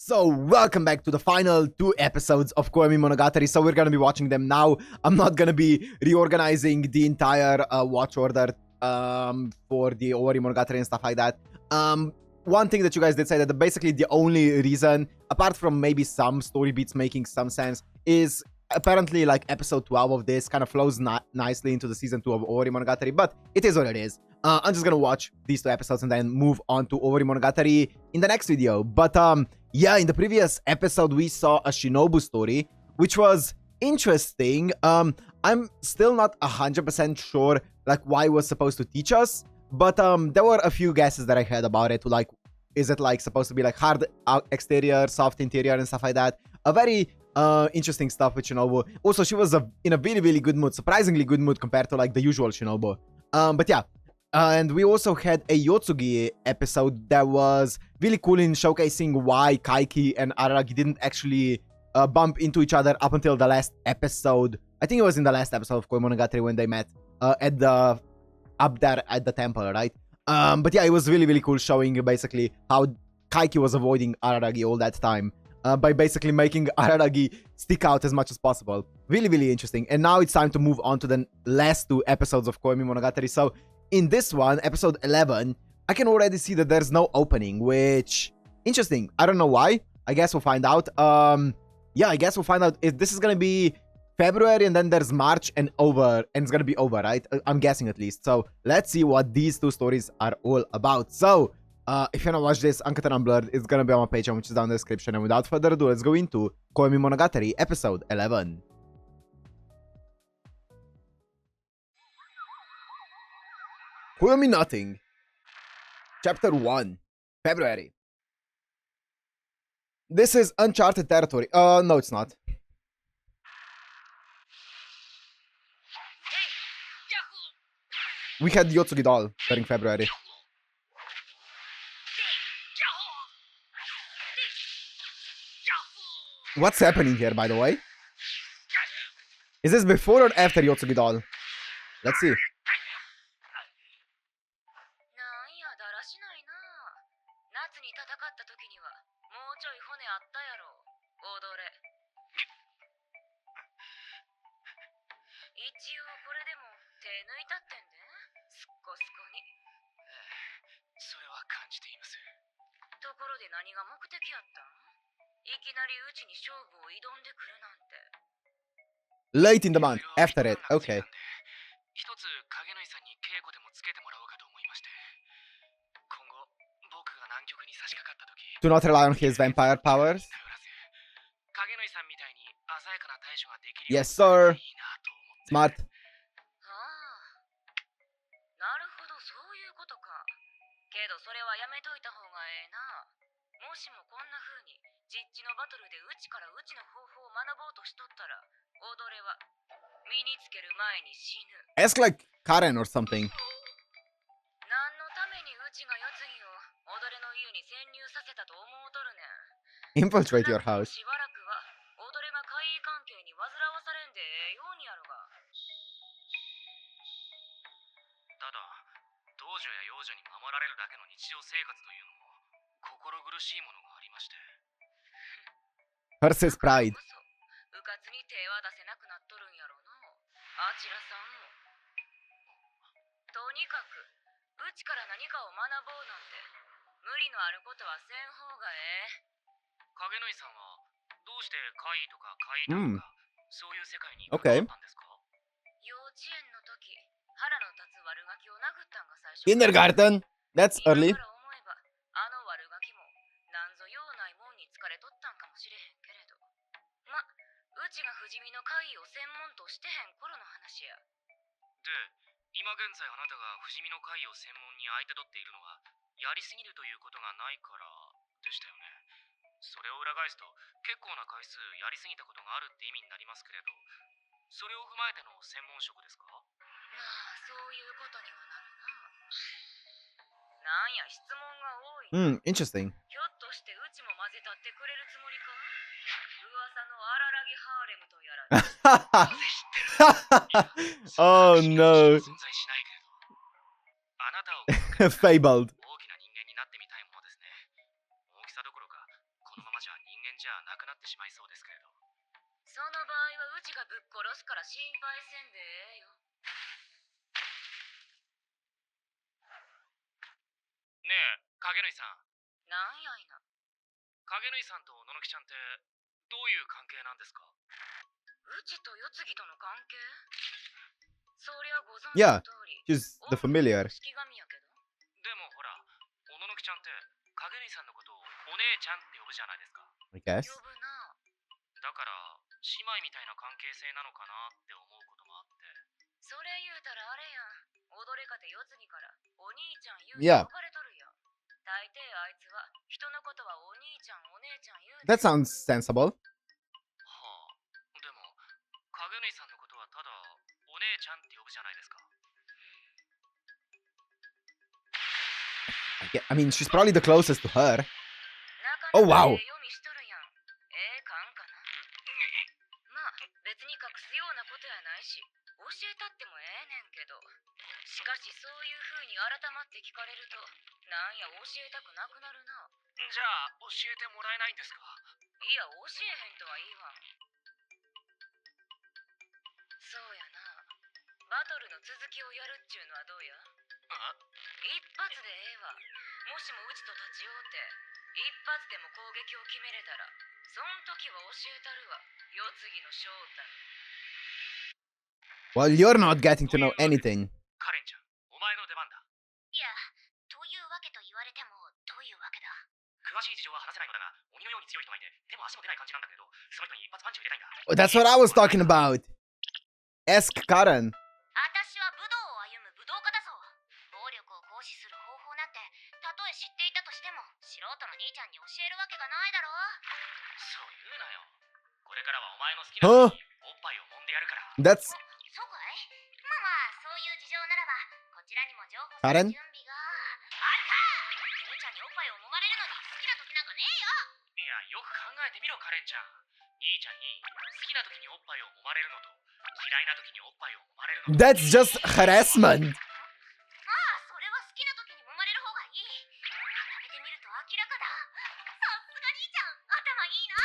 So, welcome back to the final 2 episodes of Koyomimonogatari. So, we're gonna be watching them now. I'm not gonna be reorganizing the entire watch order for the Owarimonogatari and stuff like that. One thing that you guys did say that basically the only reason, apart from maybe some story beats making some sense, is apparently like episode 12 of this kind of flows nicely into the season 2 of Owarimonogatari, but it is what it is. I'm just gonna watch these 2 episodes and then move on to Owarimonogatari in the next video. But yeah, in the previous episode we saw a Shinobu story, which was interesting. I'm still not 100% sure like why it was supposed to teach us, but there were a few guesses that I had about it. Like, is it like supposed to be like hard exterior, soft interior, and stuff like that? A very interesting stuff with Shinobu. Also, she was in a really good mood, surprisingly good mood compared to like the usual Shinobu. But yeah. And we also had a Yotsugi episode that was really cool in showcasing why Kaiki and Araragi didn't actually bump into each other up until the last episode. I think it was in the last episode of Koyomimonogatari when they met at the up there at the temple, right? But yeah, it was really cool showing basically how Kaiki was avoiding Araragi all that time by basically making Araragi stick out as much as possible. Really interesting. And now it's time to move on to the last 2 episodes of Koyomimonogatari. So in this one, episode 11, I can already see that there's no opening, which interesting. I don't know why. I guess we'll find out. Yeah, I guess we'll find out if this is gonna be February and then there's March and it's gonna be over, right? I'm guessing at least. So let's see what these 2 stories are all about. So if you wanna watch this uncut and unblurred, it's gonna be on my Patreon, which is down in the description. And without further ado, let's go into Koyomimonogatari episode 11. Koyomi Nothing. Chapter 1. February. This is uncharted territory. No, it's not. We had Yotsugi doll during February. What's happening here, by the way? Is this before or after Yotsugi doll? Let's see. Late in the month, after it, okay. Do not rely on his vampire powers. Yes, sir. Smart. Ask like Karen or something. Infiltrate your house. Versus pride. Okay. Kindergarten. That's early. Interesting. Oh no. Fabled. じゃなくなってしまいそうですけれど。その場合はうちがぶっ殺すから心配せんでええよ。ねえ、影縫さん。なんやいな。影縫さんとののきちゃんってどういう関係なんですか？うちと世継ぎとの関係？そりゃご存知 Yeah, の通り。 she's the familiar. 式神やけど。でもほら、おののきちゃんって影縫さんのことをお姉ちゃんって呼ぶじゃないですか。I guess. 呼ぶな。だから姉妹みたいな関係性なのかなって思うこともあって。それ言うたらあれやん。踊れかて世継ぎからお兄ちゃん言うて Yeah. 呼ばれとるやん。大抵あいつは人のことはお兄ちゃんお姉ちゃん言うて。 That sounds sensible. はあ、でも影縫さんのことはただお姉ちゃんって呼ぶじゃないですか。I mean, she's probably the closest to her. なか Oh, なか wow. ええ読みしとるやん。ええ感かな。まあ別に隠すようなことやないし教えたってもええねんけど、しかしそういう風に改まって聞かれるとなんや教えたくなくなるな。じゃあ教えてもらえないんですか？いや教えへんとは言いわん。そうやな。バトルの続きをやるっちゅうのはどうや？一発でええわ。もしもうちと立ち会うて一発でも攻撃を決めれたらそん時は教えたるわ、世継ぎの正体。 Well, you're not getting to know anything. カレンちゃん、お前の出番だ。いや、というわけと言われてもどういうわけだ。詳しい事情は話せないのだが、鬼のように強い人がいて、手も足も出ない感じなんだけど、その人に一発パンチを入れたいんだ。Oh, that's what I was talking about. Ask Karen. 私は武道を歩む武道家だぞ。暴力を行使する方法なんてたとえ知っていたとしても素人の兄ちゃんに教えるわけがないだろう。そう言うなよ。これからはお前の好きな時におっぱいを揉んでやるから。That's そうかい。まあまあそういう事情ならばこちらにも情報す Karen? る準備があるか。兄ちゃんにおっぱいを揉まれるのに好きな時なんかねえよ。いや、よく考えてみろ、カレンちゃん。兄ちゃんに好きな時におっぱいを揉まれるのと、嫌いな時におっぱいを揉まれるのと。that's just harassment. まあそれは好きな時に揉まれる方がいい。比べてみると明らかだ。さすが兄ちゃん頭いいな。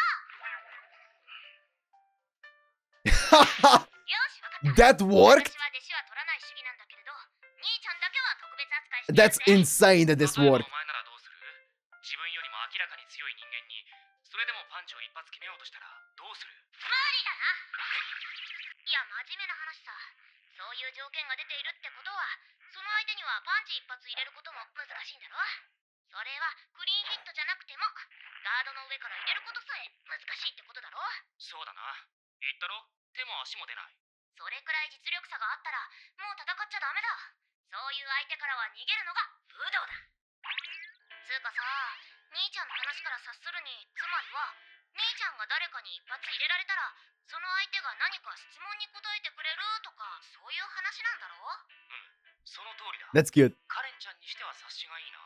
よし分かった。 That worked? 私は弟子は取らない主義なんだけれど、兄ちゃんだけは特別扱いして That's やるぜ。 insane that this 例えば worked. お前ならどうする？自分よりも明らかに強い人間に、それでもパンチを一発決めようとしたらどうする？無理だな。いや真面目な話さ。そういう条件が出ているってことはその相手にはパンチ一発入れることも難しいんだろ。それはクリーンヒットじゃなくてもガードの上から入れることさえ難しいってことだろ。そうだな。言ったろ？手も足も出ない。それくらい実力差があったらもう戦っちゃダメだ。そういう相手からは逃げるのが武道だ。つうかさ、兄ちゃんの話から察するにつまりは兄ちゃんが誰かに一発入れられたらその相手が何か質問に答えてくれるとかそういう話なんだろう。その通りだ。 That's cute. カレンちゃんにしては察しがいいな。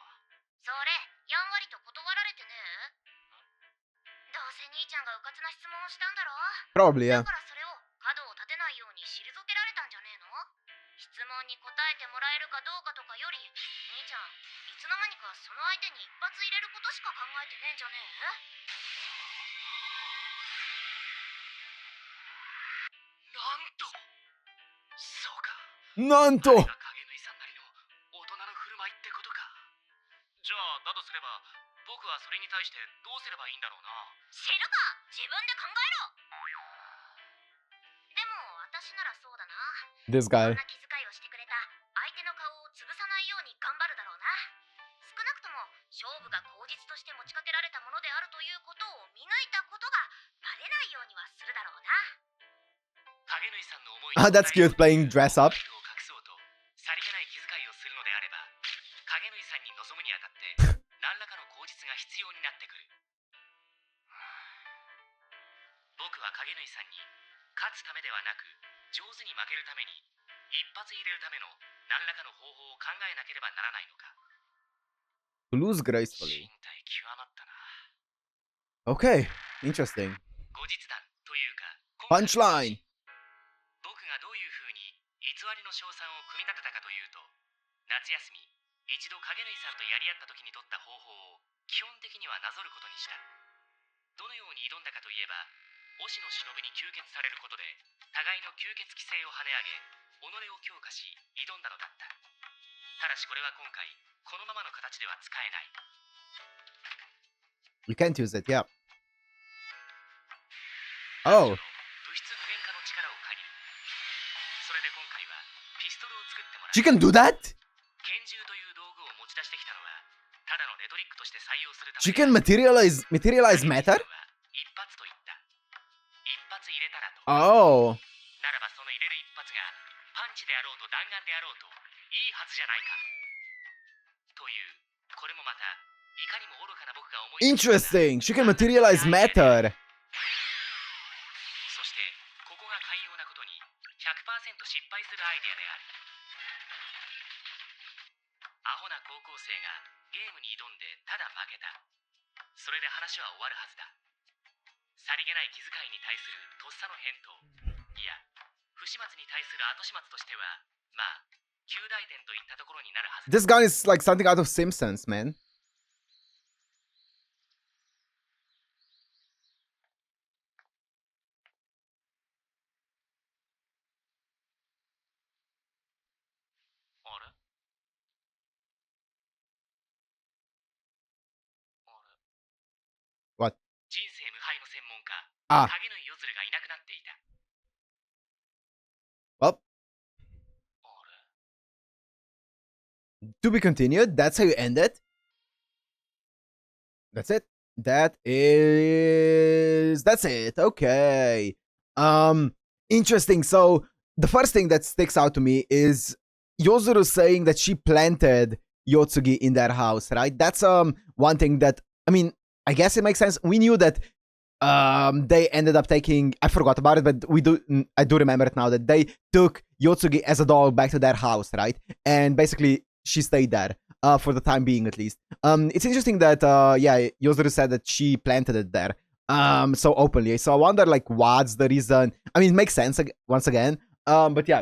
それやんわりと断られてねえ。どうせ兄ちゃんがうかつな質問をしたんだろ。 Probably, だ yeah. からそれを角を立てないように退けられたんじゃねえの。質問に答えてもらえるかどうかとかより兄ちゃんいつの間にかその相手に一発入れることしか考えてねえんじゃねえ。なんと、そうか。なんと。あれが影縫さんなりの大人の振る舞いってことか。じゃあだとすれば僕はそれに対してどうすればいいんだろうな。知るか。自分で考えろ。でも私ならそうだな。 This そ guy. んな気遣いをしてくれた相手の顔を潰さないように頑張るだろうな。少なくとも勝負が口実として持ちかけられたものであるということを見抜いたことがバレないようにはするだろうな。影縫さんの思い Ah, that's cute playing dress up. を隠そうとさりげない気遣いをするのであれば、影縫さんに望むにあたって何らかの口実が必要になってくる。僕は影縫さんに勝つためではなく上手に負けるために一発入れるための何らかの方法を考えなければならないのか。 To lose gracefully. 身体極まったな。 Okay, interesting. 後日談というか Punchline. 僕がどういう風に偽りの称賛を組み立てたかというと、夏休み一度影縫さんとやり合った時に取った方法を基本的にはなぞることにした。どのように挑んだかといえば、推しの忍に吸血されることで互いの吸血規制を跳ね上げ、己を強化し挑んだのだった。ただしこれは今回このままの形では使えない。 You can't use it, yeah. Oh. 物質具現化の力を借りる。それで今回はピストルを作ってもらう。 She can do that? 拳銃という道具を持ち出してきたのはただのレトリックとして採用するため。 She can materialize matter? 一発と言った。一発入れたらと。 Oh. ならばその入れる一発がパンチであろうと弾丸であろうといいはずじゃないか。という、これもまたいかにも愚かな僕が思い。 Interesting. She can materialize matter. そしてここが寛容なことに 100% 失敗するアイデアである。アホな高校生がゲームに挑んでただ負けた。それで話は終わるはずだ。さりげない気遣いに対するとっさの返答、いや不始末に対する後始末としてはまあ及第点といったところになるはずだ。 This gun is like something out of Simpsons, man. あれ？What? 人生無敗の専門家、あ。影縫夜鶴がいなくなっていた。 Well, あれ？ to be continued. That's how you end it. That's it. That's it. Okay. Interesting. So the first thing that sticks out to me is Yozuru saying that she planted Yotsugi in their house, right? That's one thing that, I mean, I guess it makes sense. We knew that they ended up taking, I forgot about it, but I do remember it now, that they took Yotsugi as a doll back to their house, right? And basically she stayed there for the time being, at least. It's interesting that yeah, Yozuru said that she planted it there so openly. So I wonder, like, what's the reason? I mean, it makes sense once again, but yeah,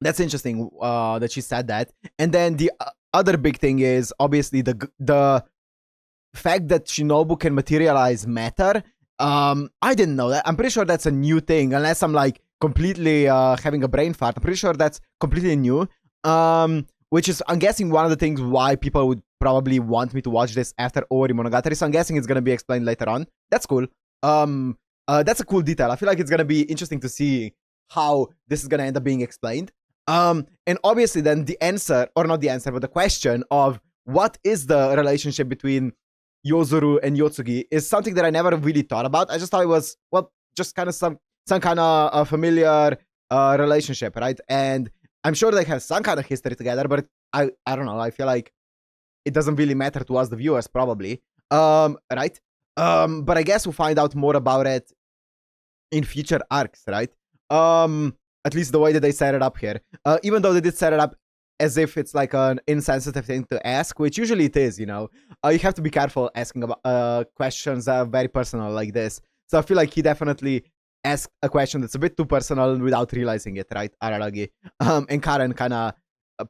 that's interesting that she said that. And then the other big thing is obviously the fact that Shinobu can materialize matter. I didn't know that. I'm pretty sure that's a new thing, unless I'm like completely having a brain fart. I'm pretty sure that's completely new. Which is, I'm guessing, one of the things why people would probably want me to watch this after Owarimonogatari. So I'm guessing it's gonna be explained later on. That's cool. That's a cool detail. I feel like it's gonna be interesting to see how this is gonna end up being explained. And obviously then the answer, or not the answer, but the question of what is the relationship between Yozuru and Yotsugi is something that I never really thought about. I just thought it was, well, just kind of some kind of familiar relationship, right? And I'm sure they have some kind of history together, but I don't know. I feel like it doesn't really matter to us, the viewers, probably. Right? But I guess we'll find out more about it in future arcs, right? At least the way that they set it up here. Even though they did set it up as if it's like an insensitive thing to ask, which usually it is, you know. You have to be careful asking about questions that are very personal like this. So I feel like he definitely asked a question that's a bit too personal without realizing it, right, Araragi? And Karen kind of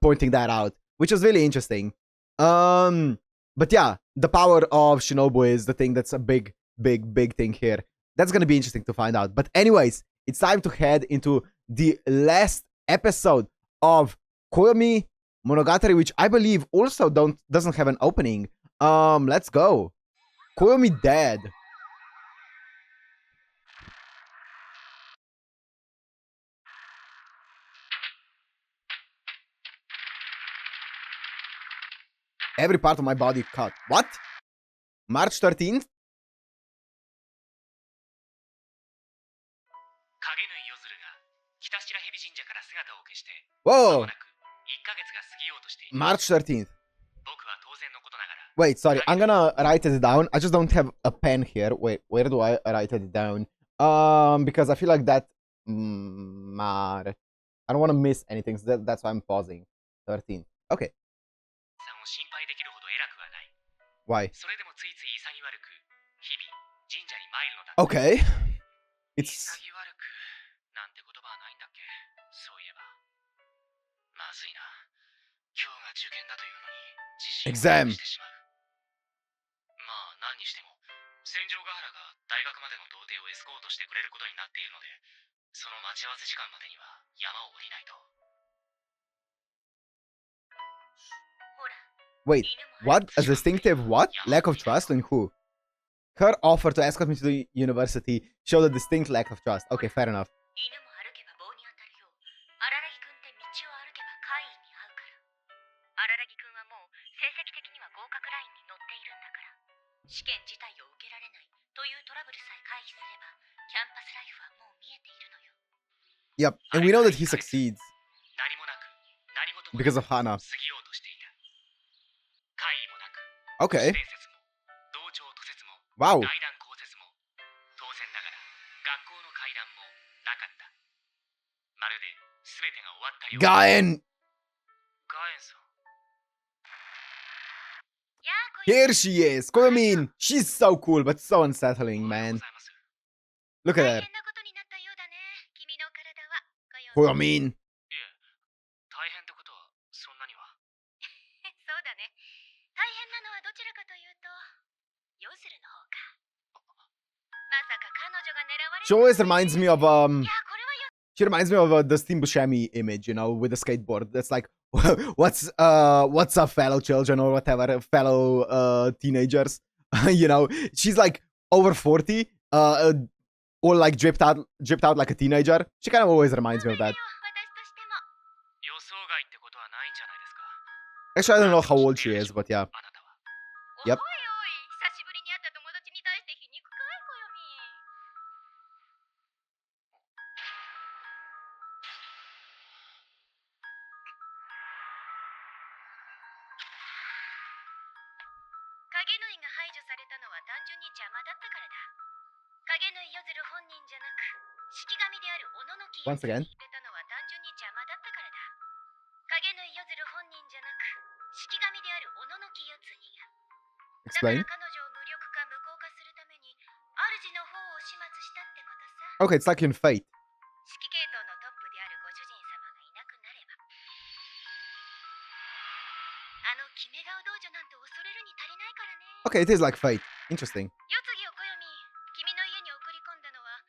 pointing that out, which was really interesting. But yeah, the power of Shinobu is the thing that's a big thing here. That's going to be interesting to find out. But anyways, it's time to head into the last episode of Koyomimonogatari, which I believe also doesn't have an opening. Let's go. Koyomi dead. Every part of my body cut. What? March 13th? 影縫夜鶴が北白蛇神社から姿を消して間 Whoa! もなく1ヶ月が過ぎようとしている。 March 13th. 僕は当然のことながら Wait, sorry. I'm gonna write it down. I just don't have a pen here. Wait, where do I write it down? Because I feel like that... I don't want to miss anything, so that's why I'm pausing. 13. Okay. さんを心配できるほど偉くはない。 Why? それでもついつい潔悪く日々神社に参るのだった。 Okay. It's... 潔悪くなんて言葉はないんだっけ。そういえばまずいな。今日が受験だというのに自信をなくしてしまう。まあ何にしても戦場ヶ原が大学までの童貞をエスコートしてくれることになっているので、その待ち合わせ時間までには山を降りないと。 Wait, what? A distinctive what? Lack of trust in who? Her offer to escort me to the university showed a distinct lack of trust. Okay, fair enough. 犬も歩けば棒に当たるよ。荒木くんって道を歩けば怪異に会うから。荒木くんはもう成績的には合格ラインに乗っているんだから。試験自体を受けられないというトラブルさえ回避すれば、キャンパスライフはもう見えているのよ。Yep, and we know that he succeeds 何もなく、何事も because of Hana. 過ぎようとしていた。怪異もなく、 Okay. 伝説も、同調途説も、 Wow. 大談考説も、当然ながら学校の階段もなかった。まるで全てが終わったような。Gean! ガエンさん。 Here she is. Koyomin. She's so cool, but so unsettling, おはよう man. ございます。 Look at 大 her. 変なことになったようだね。君の体は。 Koyomin. いえ、大変ってことはそんなには。そうだね。大変なのはどちらかというと、ヨズルの方か。まさか彼女が狙われ She always reminds me of いや、これはよ。 She reminds me of the Steam Buscemi image, you know, with the skateboard. That's like, what's up, fellow children or whatever, fellow teenagers. You know, she's like over 40, or like dripped out like a teenager. She kind of always reminds me of that. 私としても。予想外ってことはないんじゃないですか。 Actually, I don't know how old she is, but yeah. あなたは。 Yep. おいおい、久しぶりに会った友達に対して皮肉かい、こよみ。影縫いが排除されたのは単純に邪魔だったからだ。影縫いよずる本人じゃなく、式神である小野の木 Once again. 入れたのは単純に邪魔だったからだ。影縫いよずる本人じゃなく、式神である小野の木やつに。だから Explain. 彼女を無力化無効化するために主の方を始末したってことさ。 Okay, it's like in Fate. 指揮系統のトップであるご主人様がいなくなれば、あの決め顔道女なんて恐れるに足りないからね。 Okay, it is like Fate. Interesting. 世継ぎをこよみ、君の家に送り込んだのは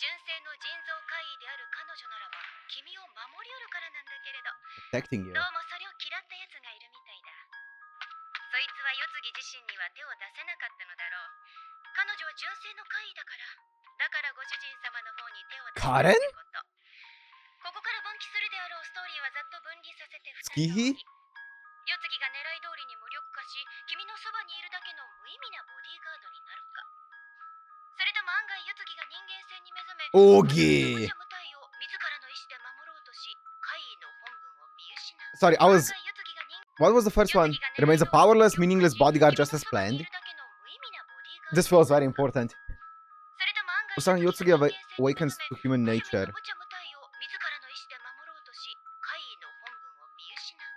純正の人造怪異である彼女ならば君を守りうるからなんだけれど、 Protecting you. どうもそれを嫌ったやつがいるみたいだ。そいつは世継ぎ自身には手を出せなかったのだろう。彼女は純正の怪異だから、だからご主人様の方に手を出したってこと。ここから分岐するであろうストーリーはざっと分離させて2人ともに。世継ぎが狙い通りに無力化し、君のそばにいるだけの無意味なボディーガードになるか。それとも案外世継ぎが人間性に目覚め、オーギー。無茶無体を自らの意志で守ろうとし、怪異の本分を見失う。 Sorry, I was. 案外世継ぎが人 What was the first one? Remains a powerless, meaningless bodyguard just as planned. This feels very important. Usagi Yotsugi awakens to human nature.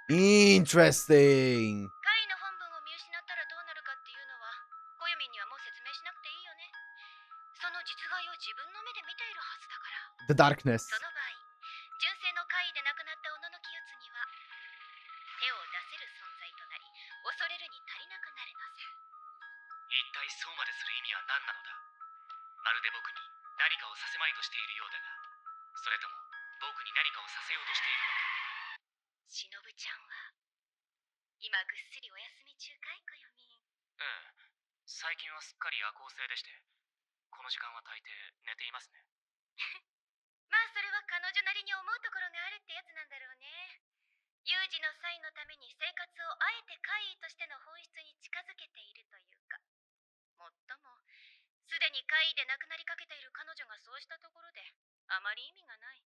Interesting. 怪異の本分を見失ったらどうなるかっていうのは、コヨミンにはもう説明しなくていいよね。その実害を自分の目で見ているはずだから。 The darkness. その場合、純正の怪異で亡くなった小野の清津には手を出せる存在となり、恐れるに足りなくなるのさ。一体そうまでする意味は何なのだ。まるで僕に何かをさせまいとしているようだが、それとも僕に何かをさせようとしているのか。しのぶちゃんは今ぐっすりお休み中かい、こよみ。ええ、最近はすっかり夜行性でして、この時間は大抵寝ていますね。まあそれは彼女なりに思うところがあるってやつなんだろうね。有事の際のために生活をあえて怪異としての本質に近づけているというか。もっともすでに怪異で亡くなりかけている彼女がそうしたところであまり意味がない。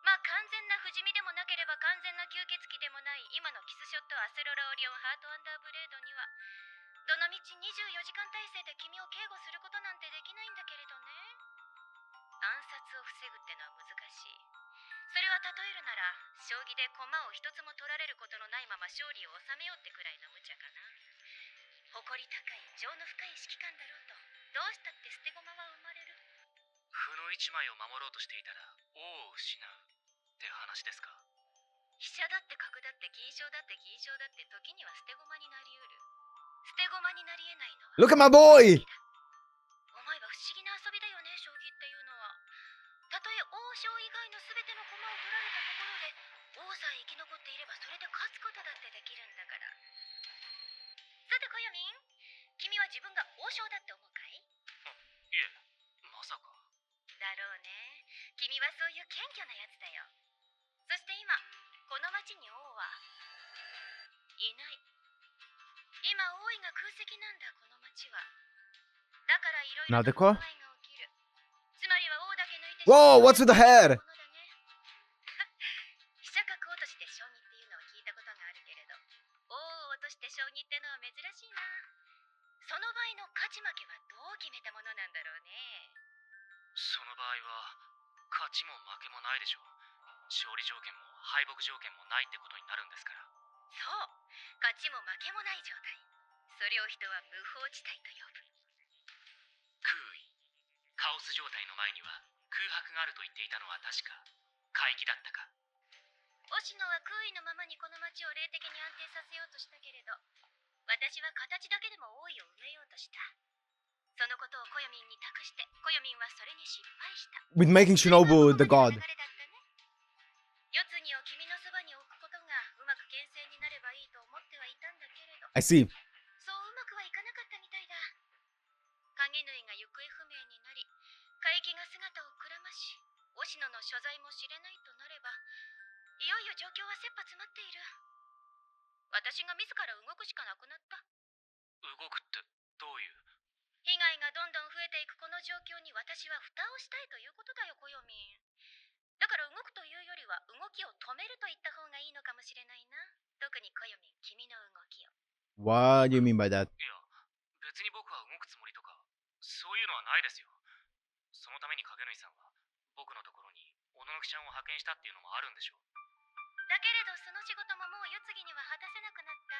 まあ完全な不死身でもなければ完全な吸血鬼でもない今のキスショットアセロラオリオンハートアンダーブレードにはどのみち24時間体制で君を警護することなんてできないんだけれどね。暗殺を防ぐってのは難しい。それは例えるなら将棋で駒を一つも取られることのないまま勝利を収めようってくらいの無茶かな。誇り高い情の深い指揮官だろうとどうしたって捨て駒は生まれる。歩の一枚を守ろうとしていたら王を失うって話ですか。飛車だって角だって金将だって銀将だって時には捨て駒になりうる。捨て駒になり得ないのは Look at my boy! お前思議な遊びだよね、将棋っていうのは。たとえ王将以外の全ての駒を取られたところで、王さえ生き残っていればそれで勝つことだってできるんだから。さてコヨミン、君は自分が王将だって思うかい？いえ、まさか。だろうね。君はそういう謙虚なやつだよ。そして今、この町に王はいない。今王位が空席なんだ、この町は。だからいろいろと不具合が起きる。つまりは王だけ抜いて Whoa, what's with the hair? 飛車角落としで将棋っていうのを聞いたことがあるけれど、王を落として将棋ってのは珍しいな。その場合の勝ち負けはどう決めたものなんだろうね。その場合は、勝ちも負けもないでしょう。勝利条件も敗北条件もないってことになるんですから。そう、勝ちも負けもない状態。それを人は無法地帯と呼ぶ。空位。カオス状態の前には空白があると言っていたのは確か海域だったか。押野は空位のままにこの町を霊的に安定させようとしたけれど、私は形だけでも王位を埋めようとした。そのことをコヨミンに託して、コヨミンはそれに失敗した。With making Shinobu the god. 四つにを君のそばに置くことがうまく牽制になればいいと思ってはいたんだけれど、 I see. そううまくはいかなかったみたいだ。影縫いが行方不明になり、海域が姿をくらまし、押野の所在も知れないとなれば、いよいよ状況は切羽詰まっている。私が自ら動くしかなくなった。動くってどういう？被害がどんどん増えていくこの状況に私は蓋をしたいということだよ、コヨミン。だから動くというよりは動きを止めると言った方がいいのかもしれないな。特にコヨミン、君の動きを。What do you mean by that? いや、別に僕は動くつもりとかそういうのはないですよ。そのために影縫さんは僕のところに小野木ちゃんを派遣したっていうのもあるんでしょう。だけれどその仕事ももう世継ぎには果たせなくなった。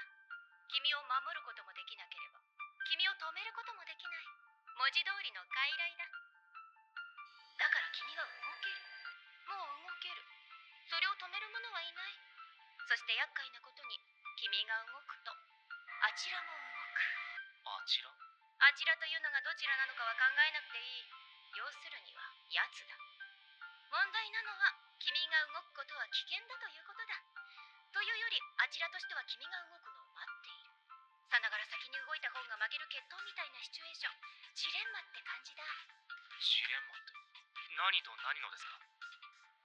君を守ることもできなければ、君を止めることもできない。文字通りの傀儡だ。だから君は動ける。もう動ける。それを止める者はいない。そして厄介なことに、君が動くとあちらも動く。あちら？あちらというのがどちらなのかは考えなくていい。要するには奴だ。問題なのは君が動くことは危険だということだ。というよりあちらとしては君が動くのを待っている。さながら先に動いた方が負ける決闘みたいなシチュエーション。ジレンマって感じだ。ジレンマって何と何のですか？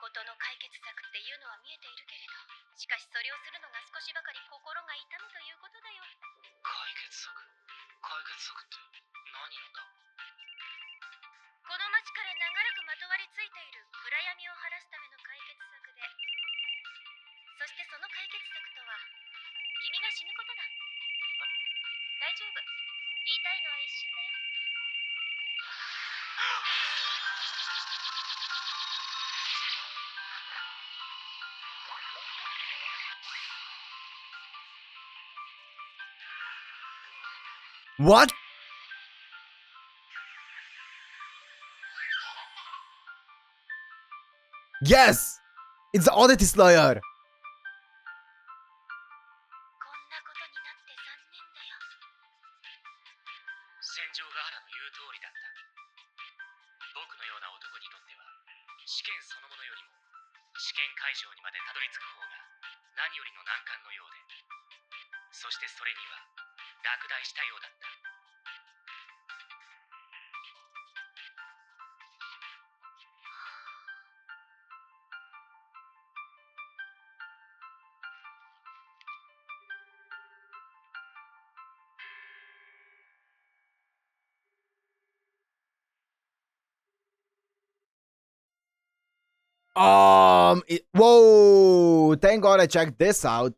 事の解決策っていうのは見えているけれど、しかしそれをするのが少しばかり心が痛むということだよ。解決策って何のだ？この町から長らくまとわりついている暗闇を晴らすための解決策で、そしてその解決策とは君が死ぬことだ。大丈夫、言いたいのは一瞬だよ。What? Yes! It's the Oddity Slayer! こんなことになって残念だよ。戦場ヶ原の言う通りだった。僕のような男にとっては試験そのものよりも試験会場にまでたどり着く方が何よりの難関のようで、そしてそれには落第したようだった。Whoa! Thank God I checked this out.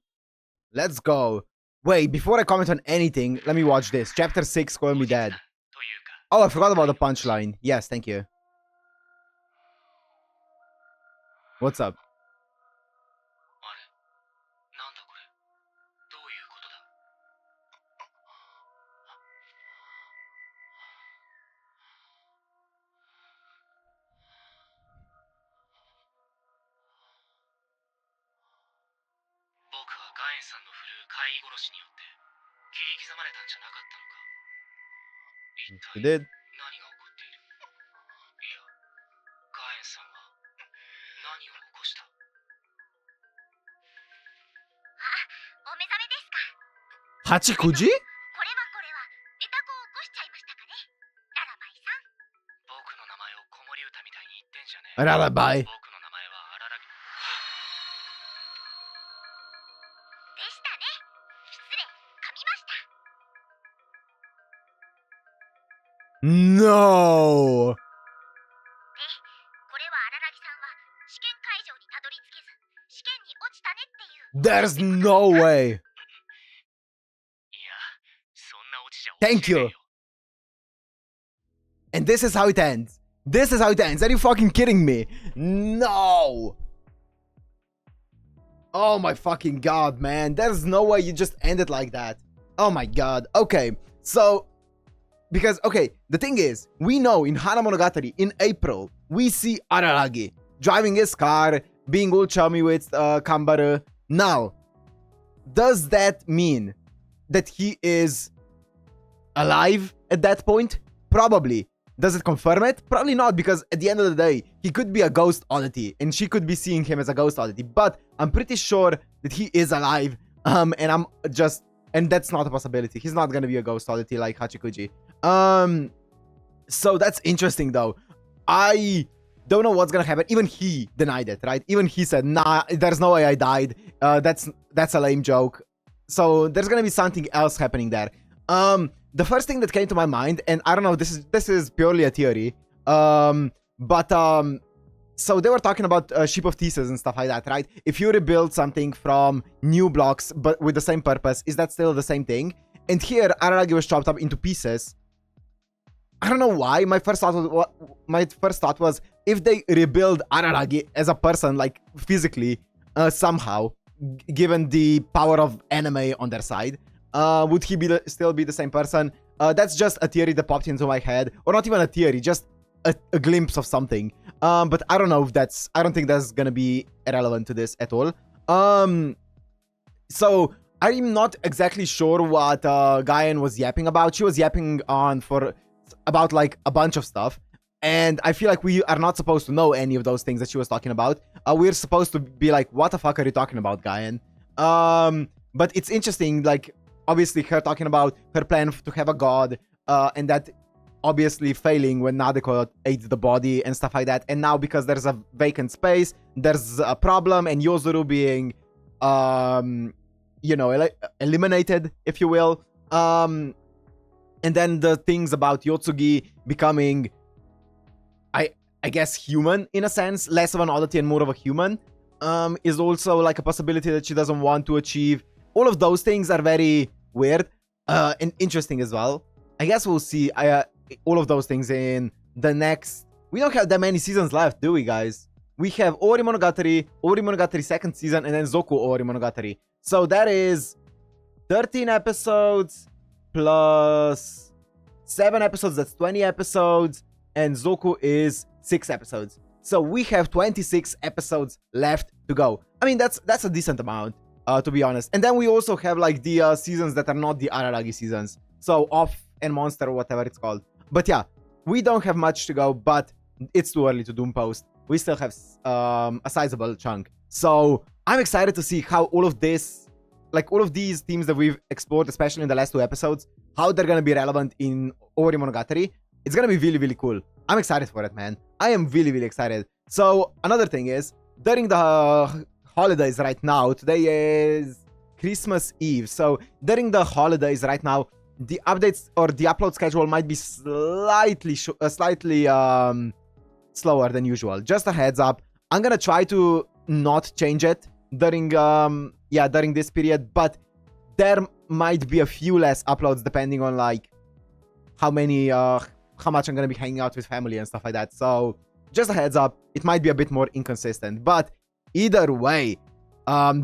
Let's go. Wait, before I comment on anything, let me watch this. Chapter 6, Call Me Dead. というか、 Oh, I forgot about the punchline. Yes, thank you. What's up? あれ、なんだこれ、どういうことだ。僕はガエンさんの振るう怪異殺しによって切り刻まれたんじゃなかったのか。一 He 体 did. 何が起こっている。さんは何を起こした？お目覚めですか。 Hachikuji? これはネタ子を起こしちゃいましたかね、ララバイさん。僕の名前を子守歌みたいに言ってんじゃねえ。 Lullaby. 僕の名前は荒らぎ。でしたね。失礼、噛みました。 No! これは荒らぎさんは試験会場にたどり着けず試験に落ちたねっていう。 There's no way. いや、そんなオチじゃ Thank you. And this is how it ends. This is how it ends. Are you fucking kidding me? No! Oh my fucking god, man. There's no way you just end it like that. Oh my god. Okay, so... Because, okay, the thing is, we know in Hanamonogatari, in April, we see Araragi driving his car, being all chummy with Kambaru. Now, does that mean that he is alive at that point? Probably. Does it confirm it? Probably not, because at the end of the day, he could be a ghost oddity, and she could be seeing him as a ghost oddity. But I'm pretty sure that he is alive, and that's not a possibility. He's not gonna be a ghost oddity like Hachikuji. So that's interesting though. I don't know what's gonna happen. Even he denied it, right? Even he said, nah, there's no way I died. That's a lame joke. So there's gonna be something else happening there. The first thing that came to my mind, and I don't know, this is purely a theory. So they were talking about Ship of Thesis and stuff like that, right? If you rebuild something from new blocks but with the same purpose, is that still the same thing? And here, Araragi was chopped up into pieces. I don't know why. My first thought was if they rebuild Araragi as a person, like physically, somehow, given the power of anime on their side, would he still be the same person? That's just a theory that popped into my head, or not even a theory, just a glimpse of something. But I don't know if I don't think that's gonna be irrelevant to this at all. So I'm not exactly sure what Gean was yapping about. She was yapping about like a bunch of stuff, and I feel like we are not supposed to know any of those things that she was talking about. We're supposed to be like, what the fuck are you talking about, Gean? But it's interesting, like, obviously her talking about her plan to have a god, and that obviously failing when Nadeko aids the body and stuff like that. And now because there's a vacant space, there's a problem, and Yozuru being, you know, eliminated, if you will. And then the things about Yotsugi becoming, I guess, human in a sense, less of an oddity and more of a human, is also like a possibility that she doesn't want to achieve. All of those things are very weird and interesting as well. I guess we'll see all of those things in the next... We don't have that many seasons left, do we, guys? We have Owarimonogatari second season, and then Zoku Owarimonogatari. So that is 13 episodes plus 7 episodes, that's 20 episodes, and Zoku is 6 episodes. So we have 26 episodes left to go. I mean, that's a decent amount, to be honest. And then we also have like the seasons that are not the Araragi seasons. So Off and Monster, or whatever it's called. But yeah, we don't have much to go, but it's too early to doom post. We still have a sizable chunk. So I'm excited to see how all of this, like all of these themes that we've explored, especially in the last 2 episodes, how they're gonna be relevant in Owarimonogatari. It's gonna be really, really cool. I'm excited for it, man. I am really, really excited. So another thing is, during the holidays right now, today is Christmas Eve. So during the holidays right now, the updates or the upload schedule might be slightly slower than usual. Just a heads up. I'm gonna try to not change it during during this period, but there might be a few less uploads depending on like how much I'm gonna be hanging out with family and stuff like that. So just a heads up, it might be a bit more inconsistent, but either way,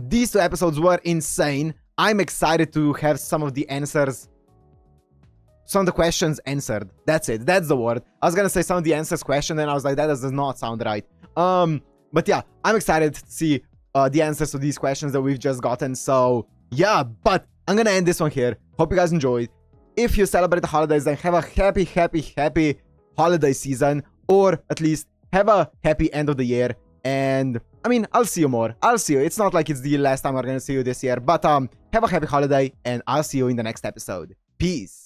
these 2 episodes were insane. I'm excited to have some of the questions answered. That's it. That's the word. I was gonna say some of the answers questioned, and I was like, that does not sound right. But yeah, I'm excited to see the answers to these questions that we've just gotten. So yeah, but I'm gonna end this one here. Hope you guys enjoyed. If you celebrate the holidays, then have a happy holiday season, or at least have a happy end of the year. And I mean, I'll see you more. I'll see you. It's not like it's the last time we're gonna see you this year, but have a happy holiday, and I'll see you in the next episode. Peace.